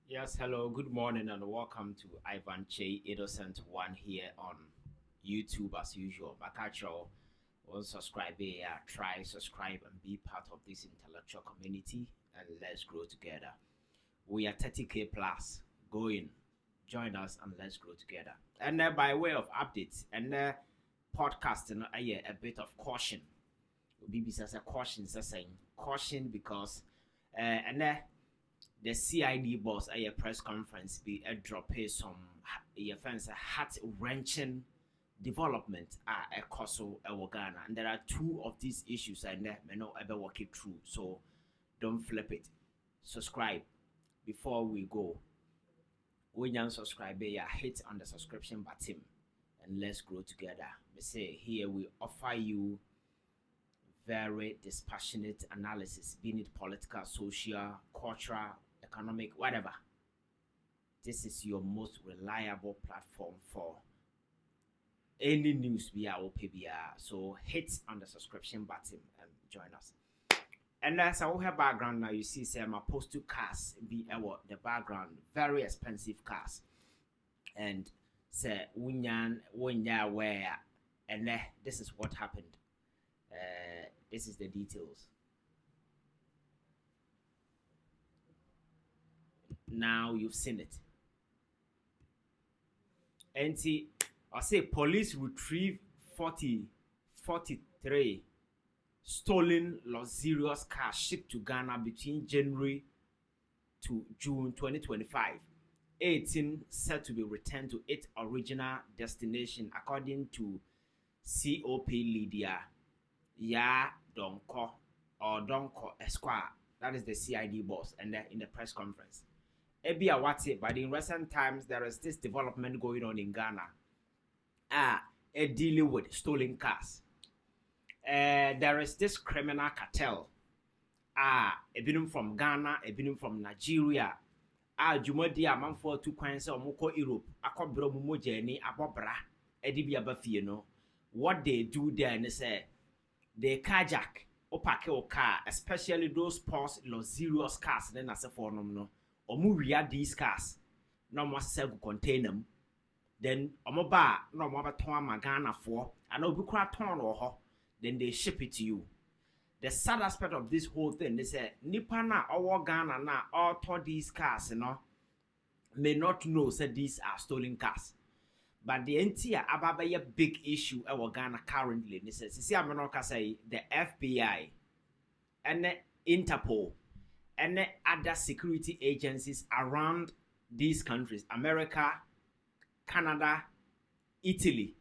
Yes, hello, good morning, and welcome to Ivan Che sto1en here on YouTube as usual. Bakacho, will subscribe here, try, subscribe, and be part of this intellectual community, and let's grow together. We are 30k plus going. Join us and let's grow together. And by way of updates, and podcasting, a bit of caution. BBC says a caution, saying caution because, and the CID boss at a press conference be a drop some heart wrenching development at a Koso Ghana. And there are two of these issues and may not ever work it through. So don't flip it. Subscribe before we go. When you subscribe, hit on the subscription button and let's grow together. We say here we offer you very dispassionate analysis, be it political, social, cultural, economic, whatever. This is your most reliable platform for any news via OPBR. So hit on the subscription button and join us. And as I have background now, you see some postal cars be the background, very expensive cars. And say when where and this is what happened. This is the details. Now you've seen it. And see, I say police retrieve 43 stolen luxurious cars shipped to Ghana between January to June 2025. 18 said to be returned to its original destination according to COP Lydia Donko Esquire. That is the CID boss, and in the press conference. Ebia Wati, but in recent times there is this development going on in Ghana. Dealing with stolen cars. There is this criminal cartel. A bit from Ghana, a bit from Nigeria. Jumodia man for 2 coins or Moko Europe. Akobro Mumo Jenny, Abobra, Edibia Bafino. What they do there and say they carjack opake car, especially those post luxurious cars, then as a form no. Omu these cars, no more sell contain them. Then omoba no more ton Ghana for, and obukra ton or ho, then they ship it to you. The sad aspect of this whole thing, they say Nipana or Ghana na all these cars, may not know that these are stolen cars. But the entire ababaya big issue our Ghana currently. This is see say the FBI and the Interpol and the other security agencies around these countries, America, Canada, Italy,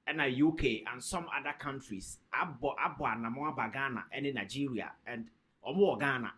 and the UK and some other countries, Abo Namoa Ghana and in Nigeria and Omo Ghana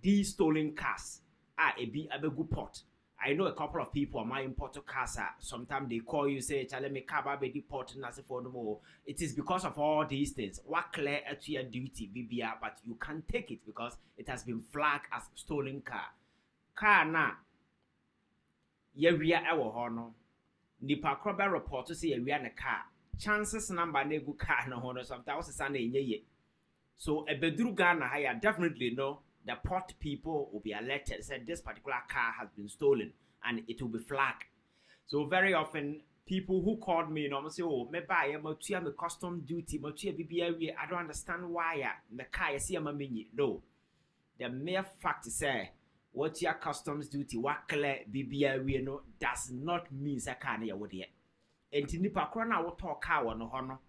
these stolen cars a good pot. I know a couple of people on my import cars. Sometimes they call you, say, "Chale me kaba be deport na se for no more." It is because of all these things. What clear at your duty, BBR, but you can't take it because it has been flagged as stolen car. Car na ye ewo hono. Nipa kroba report to say ye na car. Chances number na gu car na hono sometimes was sana ye. So a bedru Ghana haya definitely know. The port people will be alerted, said this particular car has been stolen and it will be flagged. So very often people who called me say, oh, me buy a custom duty, I don't understand why the car is here. No. The mere fact is what your customs duty, what clear BBI no does not mean that car near what yet. And Nipa Krona will talk car on honor.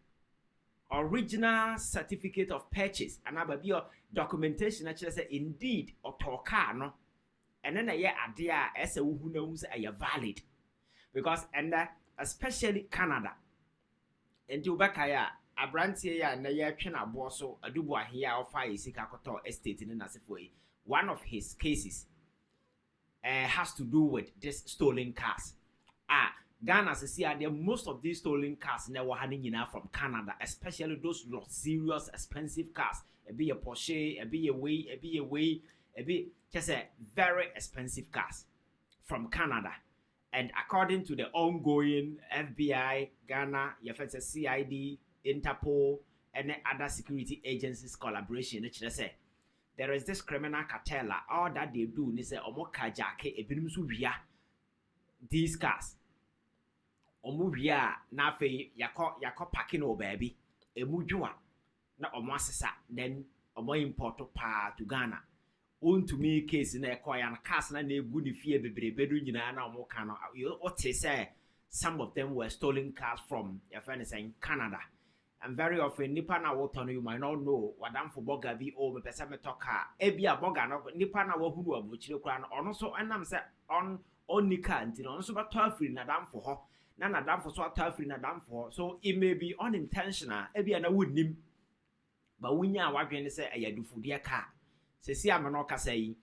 Original certificate of purchase and about your documentation actually say indeed or car no and then a year idea as a who knows a valid because and especially Canada and you back here a brand here and the year China bosso a dubois here of fire Sikakoto estate in Nasifway. One of his cases has to do with this stolen cars. Ghana says here most of these stolen cars now were handing in from Canada, especially those luxurious expensive cars. A be a Porsche, a be just a very expensive cars from Canada. And according to the ongoing FBI, Ghana, CID, Interpol, and other security agencies collaboration, say there is this criminal cartel. All that they do is say omo kajake ebinim so wia these cars. Omo wia na fe yakọ parking o baby. Emu dwua na omo asesa then omo import to Ghana. To me case na ekoya na cars na egu ni fie bebrebe do nyina na omo ka no. What say some of them were stolen cars from your friend saying Canada. And very often, nipa na woto no you might not know wadam for boga bi o me pesa me toka ebia boga no nipa na wo hunu abuchire kura no ono so enam se on nika nti no ono so ba to afiri na dam for ho na dam for so ato afiri na dam for so it may be unintentional ebia na wonnim ba wunya wadwen se ayadufude car se si amano kasa yi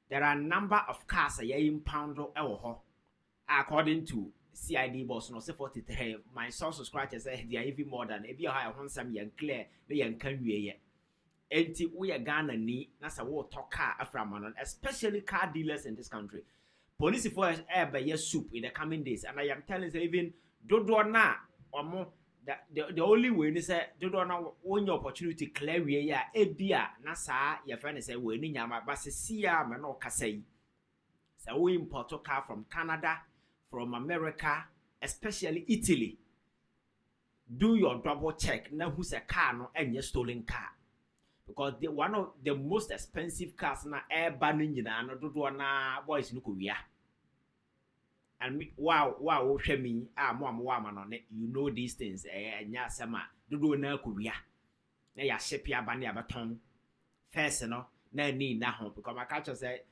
there are a number of cars impound ewo ho according to CID boss no say 43 my source scratches say they are even more than ebi ha ho nsam yan clear na yan kan wieye enti we Ghana ni na say wo to car aframanon especially car dealers in this country police for be soup in the coming days and I am telling you even dodo na omo the only way ni say dodo na won opportunity clear wieye ya ebia na sa ye friend say we ni nyama ba se sia me no kasa yi say we import car from Canada, from America, especially Italy. Do your double check now who's a car no any stolen car. Because one of the most expensive cars na air banning na do na boys no kuya. And wow me you know these things nya sama do na kuya. Na ya ship ya ban ya baton. First no na ni na ho because my culture say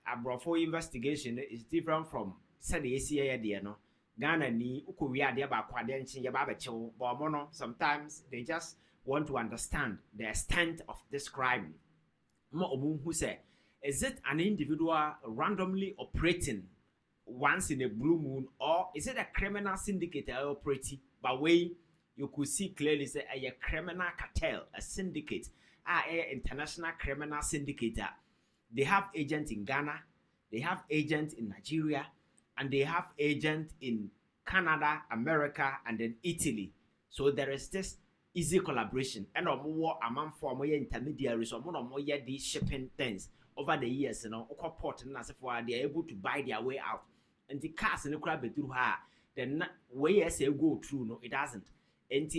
abrofo investigation is different from said the ACA dear no Ghana ni ukowia de ba kwade nchi ye ba bechew but mono sometimes they just want to understand the extent of this crime. Mo omu who say is it an individual randomly operating once in a blue moon or is it a criminal syndicate operating but way you could see clearly say a criminal cartel, a syndicate, a international criminal syndicate. They have agents in Ghana, they have agents in Nigeria, and they have agents in Canada, America, and then Italy. So there is this easy collaboration. And more among former intermediaries or more these shipping things over the years, port and as if they are able to buy their way out. And the cars in the crowd through her, then way as they go through, no, it doesn't. And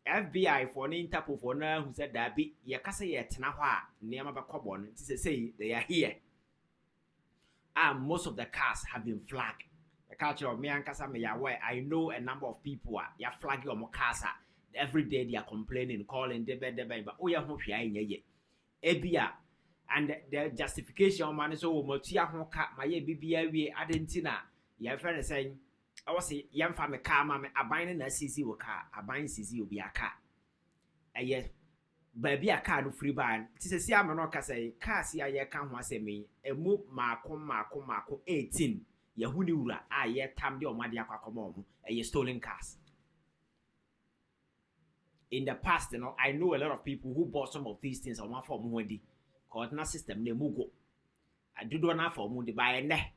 FBI for an Interpol for now who said that be Yakasa yet Naha, near Mabacobon, to say they are here. Most of the cars have been flagged. The culture of me and Kasame where I know a number of people are flagging on Mokasa. Every day they are complaining, calling debe, but we are not here in ye. Ebia and the justification man is over Motia Honka, my BBA, Adentina. Your friend is saying, I was a young family car, mamma, a binding a CC car, a buying CC will be a car. And yes. Baby a car no free ban. Tis a siamanoka say, Cassie, I can't want say me, a move Marco 18. Yahunura, I yet tam your Madia Quacomom, a stolen cars. In the past, I know a lot of people who bought some of these things on one form Wendy. Coordinate system, ne mugo. I do not for Mundi by a ne.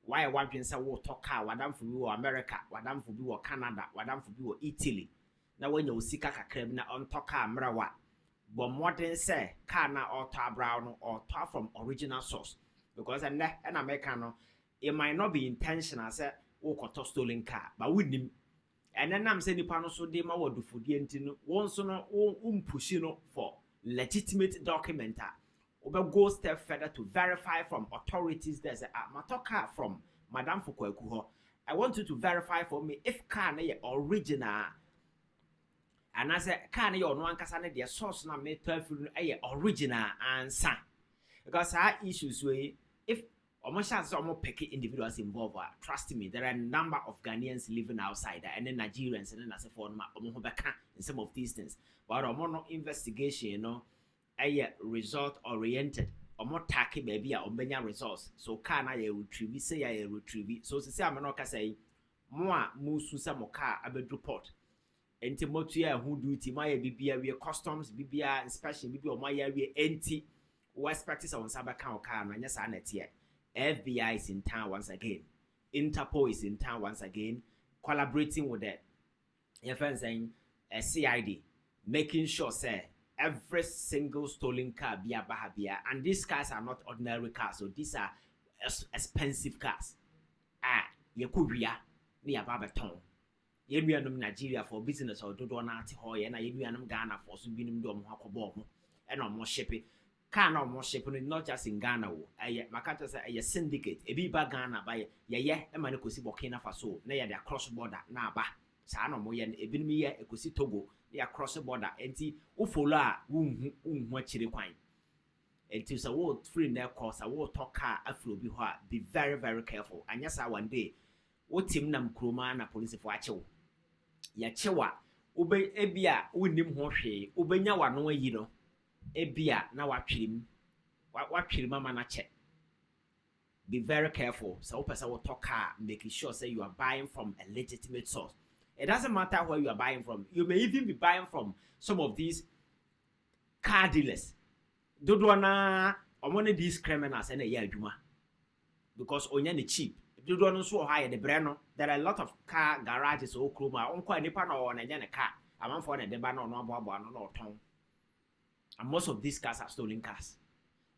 Why one pin say wo talk car, Wadam for you America, Wadam for you Canada, Wadam for you Italy. Now when you see Kaka Kremna on Toka Mrawa. But more than say, Kana or tar brown or tar from original source. Because an Americano, it might not be intentional, say, walk or stolen car, but with him. And then I'm saying, Pano so de ma do for the entino, once no pushino for legitimate documenta. Oba go step further to verify from authorities there's a matoka from Madame Fukuekuho. I want you to verify for me if car original. And as a can you no ankasa their source na me original answer because our issues way if almost as pick individuals involved trust me there are a number of Ghanaians living outside and then Nigerians and then as a form in some of these things but no investigation result oriented more tacky baby or results so can I retrieve say I retrieve so say I'm not say more musu some car abed report enti motua who duty my bibia we customs bibia inspection bibia o my we enti west practice on sabaka car na nyasa na tie FBI is in town once again, Interpol is in town once again, collaborating with the your friends saying a CID, making sure say every single stolen car be a bahabia, and these cars are not ordinary cars, so these are expensive cars. Ye kubia ni ababeton. Ye nuanom Nigeria for business or dodo na ate ho ye na ye nuanom Ghana for so binim do mo akobɔ mo e na mo shipping car na mo shipping not just in Ghana wo makata say ye syndicate e bi ba Ghana ba ye e ma ne kosi Burkina Faso na ye dey cross border na aba saa na mo ye e binim ye ekosi Togo ya cross border enti wo follow a wo akire kwan enti so wo free na course a wo talk car afro bi ho a be very very careful anya sa one day wo tim nam kroma na police fo achewo ya chewa ube ebia wonim ho hwe ubenya wano ayi no ebia na watwirim ama na che. Be very careful so person will talk car making sure say you are buying from a legitimate source. It doesn't matter where you are buying from. You may even be buying from some of these car dealers. Dodo na one of these criminals and a year juma because only cheap. Dodo no so high the brand. There are a lot of car garages or kroma. Unko nipa na on a car. A man for the deba no no ton. And most of these cars are stolen cars.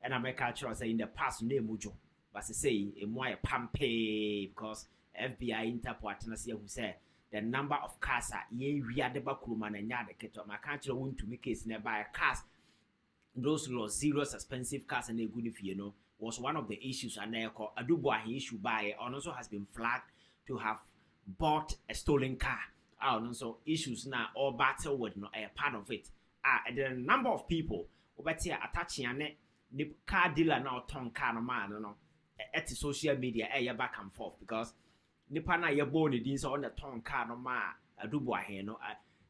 And America say in the past name mujo. But say a more pampe because FBI Interpol Alert who say the number of cars are ye ria de bakruma na nya de keto. My country want to make case nearby cars. Those lost zero expensive cars and a good if you know was one of the issues and they call Adubo issue by also has been flagged to have bought a stolen car. Also issues now or battle with no a part of it. And the number of people over here attaching the car dealer now ton car no man no at the social media back and forth because nipa na ye born it on the ton car no ma Adubo here no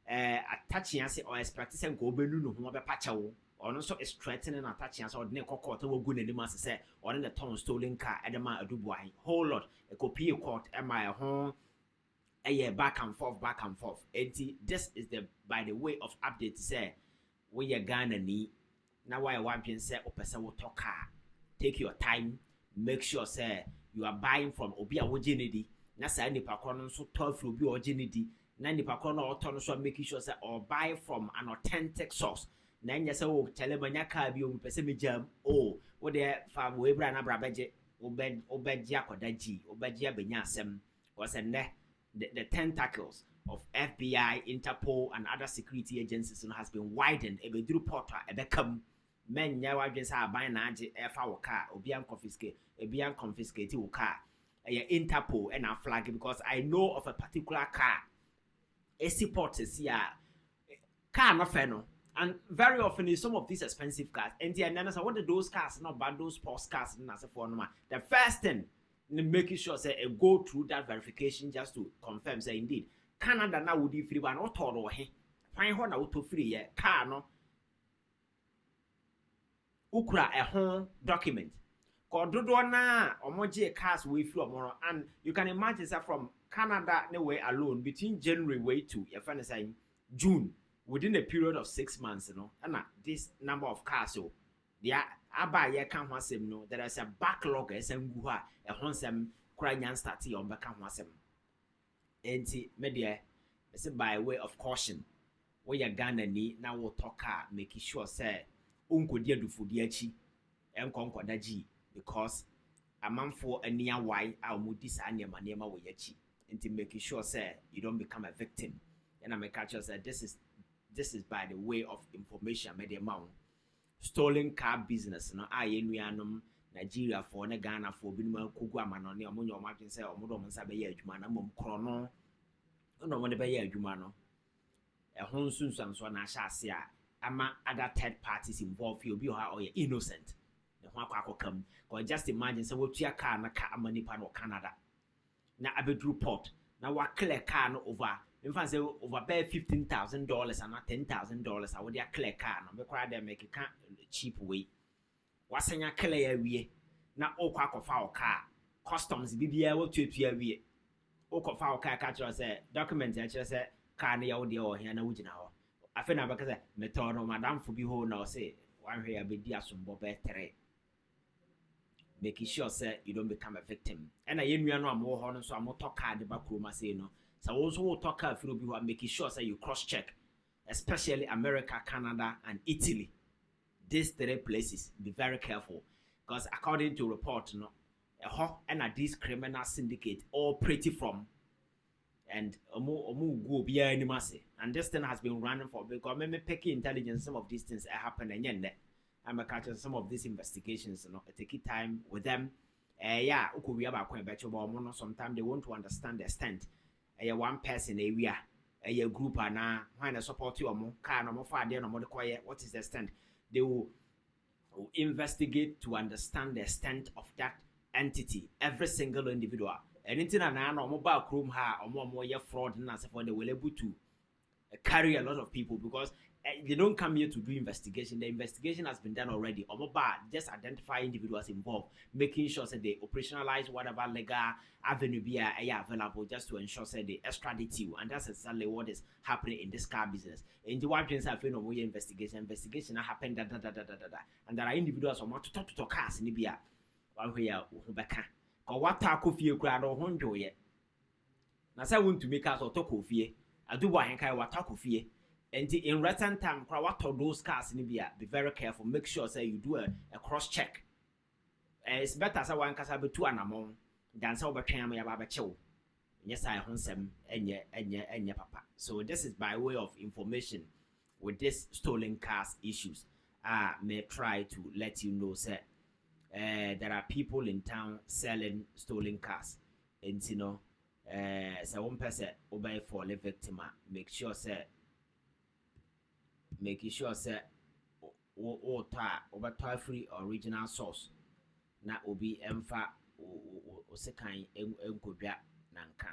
attaching or expecting go benu no ho be pachawo. Or also is threatening and attaching us or the court will go in the master say or in the town stolen car at the man a dubois whole lot a copy court am I home a year back and forth this is the by the way of update to say we are Ghana need now why one can say or person will talk car take your time make sure say you are buying from Obia Wojinidi na say any pakon so tough will be originity na ni pakon or turn so making sure say or buy from an authentic source. Nanya say o telemanya car bi o pese me jam o wo de fa we bra na bra beje obeji akodaji obeji abenya asem was the tentacles of FBI, Interpol and other security agencies has been widened e be duru portal e be kam men nya wa dwen say aban na age e fa wo car obi an confiscate wo car Interpol and a flag because I know of a particular car a support see a car no fe no. And very often in some of these expensive cars, and then what are those cars, not bad those sports cars, and as a for the first thing, making sure say go through that verification just to confirm say indeed Canada now would be free one or toro he fine one out to free car no ukra a home document. Kododo na omoje cars we flew more and you can imagine that from Canada no way alone between January way to your friend saying June. Within a period of 6 months, and this number of cars, so there are can't want them no. There is a backlog as a Honsem crying and starting on back and wasem. Anti media, by way of caution, where you're gonna need now will talk car, making sure say, uncle dear do for diachi and conquer because a man for a near why I'll move this annual manema with yachi, and to making sure say you don't become a victim. And I'm a catcher said this is by the way of information made amount stolen car business no nuanom Nigeria for ne Ghana for binuma kugu amano ne omonyo margin say omodo mo nsa be ye adwuma na mom kro no no mo de be ye adwuma no e ho nsunsan so na sha ase a ama other third parties involved you be or you innocent ne ho akwa ko just imagine say wotua car na ka amani pa no Canada na abedru port na wa clear car no over in fact, say over $15,000 and not $10,000. I would clear car. No, because they make a cheap way. What's in your clear way? Now, all quack of our car customs be able to appear we. All of our car catcher say document. I just say car near the or here now. I think I because method or madame for behold now say one here be dear some bobe tere. Making sure say you don't become a victim. And I know I'm more honest, so I'm not talk hard about Kroma say no. So also talk through you are making sure say you cross check especially America, Canada, and Italy. These 3 places, be very careful, because according to report, and these criminal syndicate all pretty from, and go be and this thing has been running for, because maybe picking intelligence, some of these things happen, and yet I'm catching some of these investigations, take time with them. Yeah, sometimes they want to understand the extent. One person area, a group, and when I support you, what is the extent? They will investigate to understand the extent of that entity, every single individual. Anything and I know mobile chrome ha or more fraud and as they will able to carry a lot of people, because they don't come here to do investigation. The investigation has been done already. Or just identify individuals involved, making sure that they operationalize whatever legal avenue be available, just to ensure that they extradite you. And that's exactly what is happening in this car business. In the one things have been no investigation happened and there are individuals who want to talk cars in Libya. One way back. Or what taco fear crowd or honjo yet. Now I want to make us or talk of fear. I do why I what talk of fear. And in recent time, what those cars in Libya, be very careful. Make sure say you do a cross check. It's better as one can have 2 and among than so over me about chill. Yes, I hunt them and your papa. So this is by way of information with this stolen cars issues. I may try to let you know, sir. There are people in town selling stolen cars, and so one person obey for the victim. Make sure or over free original source. Na obi emfa o sekan enkobia nanka.